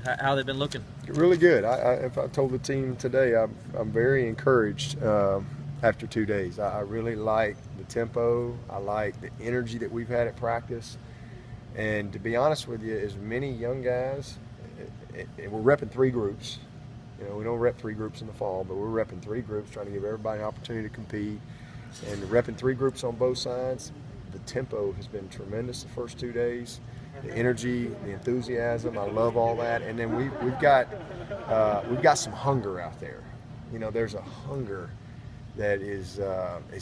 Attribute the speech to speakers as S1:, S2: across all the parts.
S1: How they've been looking?
S2: Really good. If I told the team today, I'm very encouraged after 2 days. I really like the tempo. I like the energy that we've had at practice. And to be honest with you, as many young guys, and we're repping three groups. You know, we don't rep three groups in the fall, but we're repping three groups, trying to give everybody an opportunity to compete. And repping three groups on both sides, the tempo has been tremendous the first 2 days. The energy, the enthusiasm, I love all that. And then we've got some hunger out there. You know, there's a hunger that is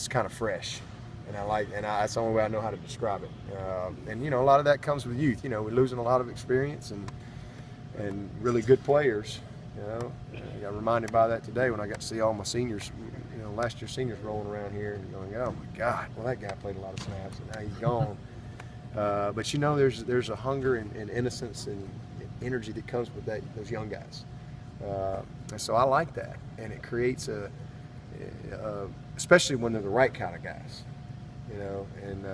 S2: kind of fresh, and that's the only way I know how to describe it. And you know, a lot of that comes with youth. You know, we're losing a lot of experience and really good players. You know, I got reminded by that today when I got to see all my seniors. You know, last year's seniors rolling around here and going, oh my God, well that guy played a lot of snaps and now he's gone. But you know, there's a hunger and innocence and energy that comes with those young guys. And so I like that, and it creates especially when they're the right kind of guys, you know, and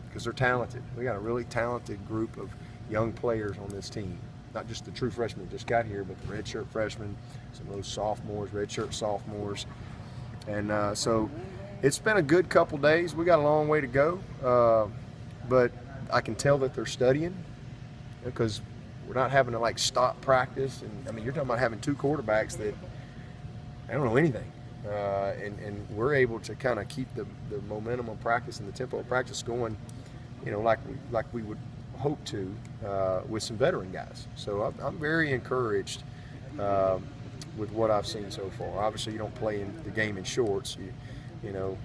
S2: because they're talented. We got a really talented group of young players on this team, not just the true freshmen that just got here, but the redshirt freshmen, some of those sophomores, redshirt sophomores, and so it's been a good couple days. We got a long way to go, but I can tell that they're studying because we're not having to like stop practice. And I mean, you're talking about having two quarterbacks that I don't know anything, and we're able to kind of keep the momentum of practice and the tempo of practice going, you know, like we would hope to with some veteran guys. So I'm very encouraged with what I've seen so far. Obviously, you don't play in the game in shorts. You know,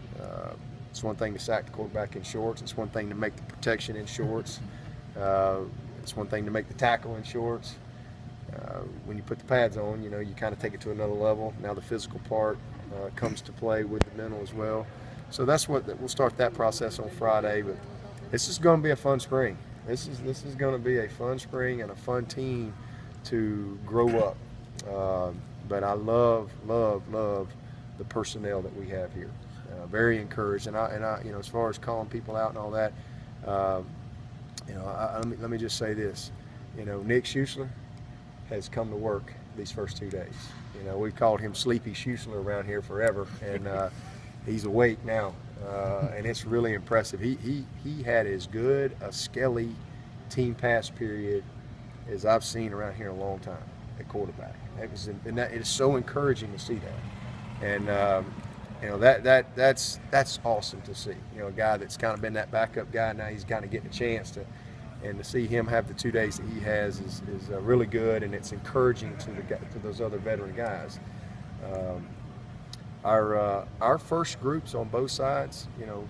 S2: it's one thing to sack the quarterback in shorts. It's one thing to make the protection in shorts. It's one thing to make the tackle in shorts. When you put the pads on, you know, you kind of take it to another level. Now the physical part comes to play with the mental as well. So we'll start that process on Friday. But this is going to be a fun spring. This is going to be a fun spring and a fun team to grow up. But I love the personnel that we have here. Very encouraged, and I, you know, as far as calling people out and all that, you know, let me just say this, you know, Nick Schusler has come to work these first 2 days. You know, we've called him Sleepy Schusler around here forever, and he's awake now, and it's really impressive. He had as good a Skelly team pass period as I've seen around here in a long time at quarterback. And it is so encouraging to see that, and you know, that's awesome to see. You know, a guy that's kind of been that backup guy, now he's kind of getting a chance to see him have the 2 days that he has is really good, and it's encouraging to those other veteran guys. Our first groups on both sides, you know,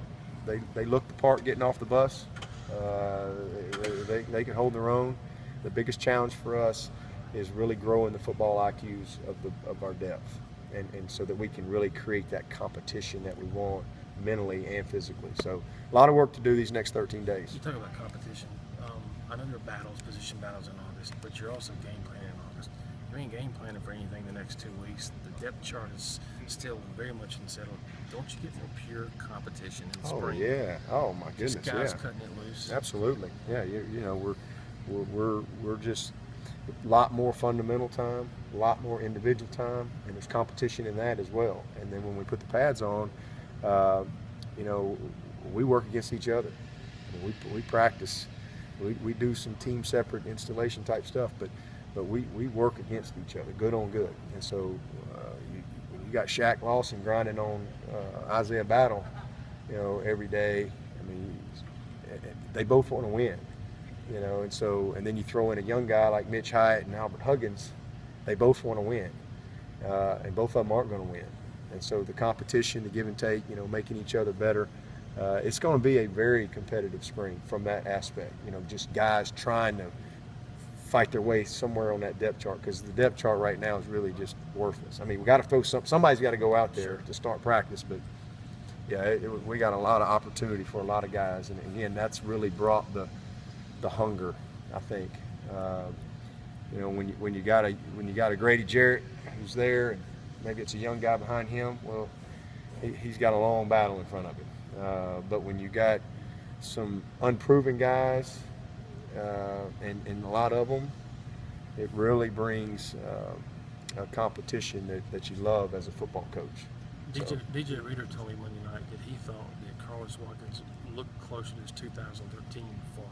S2: they look the part getting off the bus. They can hold their own. The biggest challenge for us is really growing the football IQs of our depth. And so that we can really create that competition that we want mentally and physically. So a lot of work to do these next 13 days.
S3: You talk about competition. I know there are battles, position battles in August, but you're also game planning in August. You ain't game planning for anything the next 2 weeks. The depth chart is still very much unsettled. Don't you get more pure competition in the spring?
S2: Oh yeah. Oh my goodness.
S3: Just guys cutting it loose.
S2: Absolutely. Yeah. You know, we're just a lot more fundamental time, a lot more individual time, and there's competition in that as well. And then when we put the pads on, you know, we work against each other. We practice. We do some team separate installation type stuff, but we work against each other, good on good. And so you got Shaq Lawson grinding on Isaiah Battle, you know, every day. I mean, they both want to win. You know, and then you throw in a young guy like Mitch Hyatt and Albert Huggins, they both want to win, and both of them aren't going to win. And so the competition, the give and take, you know, making each other better, it's going to be a very competitive spring from that aspect. You know, just guys trying to fight their way somewhere on that depth chart, because the depth chart right now is really just worthless. I mean, we got to throw somebody's got to go out there to start practice, but yeah, we got a lot of opportunity for a lot of guys, and again, that's really brought the hunger, I think. You know, when you got a Grady Jarrett who's there, and maybe it's a young guy behind him, well, he's got a long battle in front of him. But when you got some unproven guys, and a lot of them, it really brings a competition that you love as a football coach.
S3: DJ Reader told me Monday night that he thought that Carlos Watkins looked closer to his 2013 form.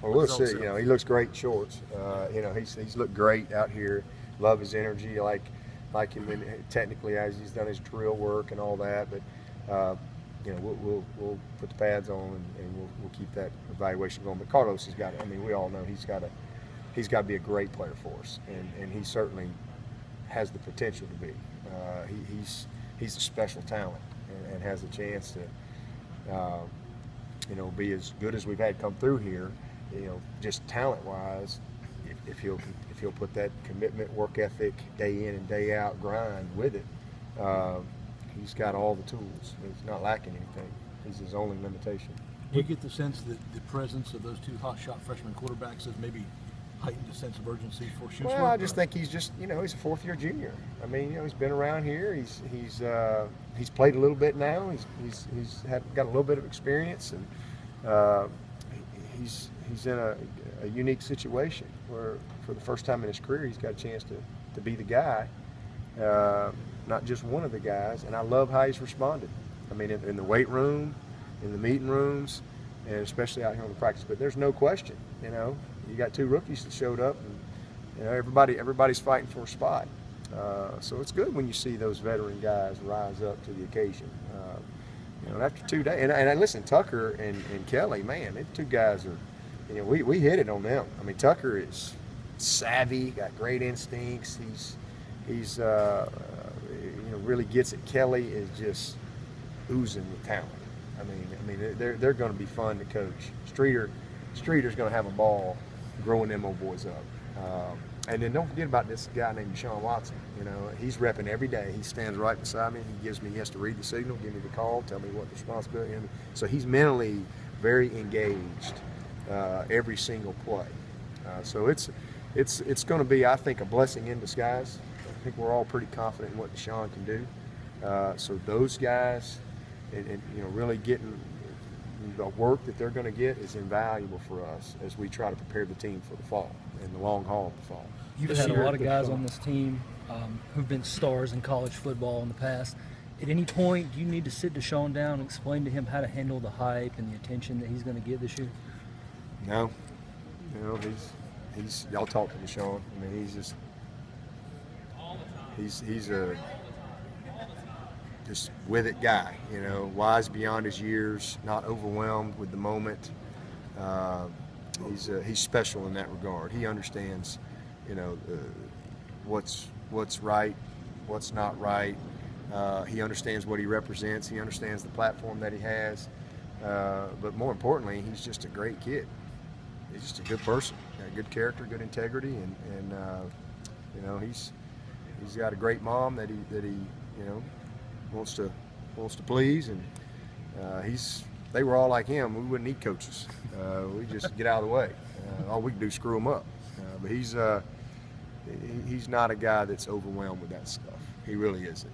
S2: Well, we'll see. You know, he looks great in shorts. You know, he's looked great out here. Love his energy. Like him technically as he's done his drill work and all that. But you know, we'll put the pads on and we'll keep that evaluation going. But Carlos has got. I mean, we all know he's got to be a great player for us, and he certainly has the potential to be. He's a special talent and has a chance to you know, be as good as we've had come through here. You know, just talent-wise, if he'll put that commitment, work ethic, day in and day out grind with it, he's got all the tools. He's not lacking anything. He's his only limitation.
S1: Do you get the sense that the presence of those two hotshot freshman quarterbacks has maybe heightened a sense of urgency for Schuster?
S2: Well, I just think he's just, you know, he's a fourth-year junior. I mean, you know, he's been around here. He's played a little bit now. He's got a little bit of experience, and he's in a unique situation where for the first time in his career he's got a chance to be the guy, not just one of the guys. And I love how he's responded. I mean, in the weight room, in the meeting rooms, and especially out here on the practice. But there's no question, you know, you got two rookies that showed up, and you know everybody's fighting for a spot. So it's good when you see those veteran guys rise up to the occasion. You know, after 2 days, and listen, Tucker and Kelly, man, these two guys are, you know, we hit it on them. I mean, Tucker is savvy, got great instincts. He's you know, really gets it. Kelly is just oozing with talent. I mean, they're going to be fun to coach. Streeter's going to have a ball growing them old boys up. And then don't forget about this guy named Deshaun Watson. You know, he's repping every day. He stands right beside me. He has to read the signal, give me the call, tell me what the responsibility is. So he's mentally very engaged every single play. So it's going to be, I think, a blessing in disguise. I think we're all pretty confident in what Deshaun can do. So those guys, and you know, really getting the work that they're going to get is invaluable for us as we try to prepare the team for the fall and the long haul of the fall.
S4: You've had a lot of guys on this team who've been stars in college football in the past. At any point, do you need to sit Deshaun down and explain to him how to handle the hype and the attention that he's going to get this year?
S2: No. You know, he's y'all talk to Deshaun. I mean, he's a just with it guy, you know, wise beyond his years, not overwhelmed with the moment. He's special in that regard. He understands, you know, what's right, what's not right. He understands what he represents. He understands the platform that he has. But more importantly, he's just a great kid. He's just a good person, got good character, good integrity, and you know, he's got a great mom that he you know, wants to please, and they were all like him. We wouldn't need coaches. We just get out of the way. All we can do is screw them up. But he's not a guy that's overwhelmed with that stuff. He really isn't.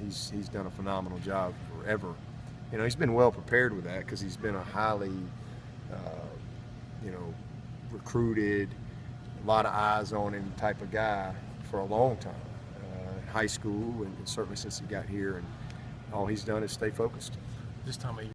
S2: He's done a phenomenal job forever. You know, he's been well prepared with that because he's been a highly you know, recruited, a lot of eyes on him type of guy for a long time. High school and certainly since he got here, and all he's done is stay focused.
S3: This time of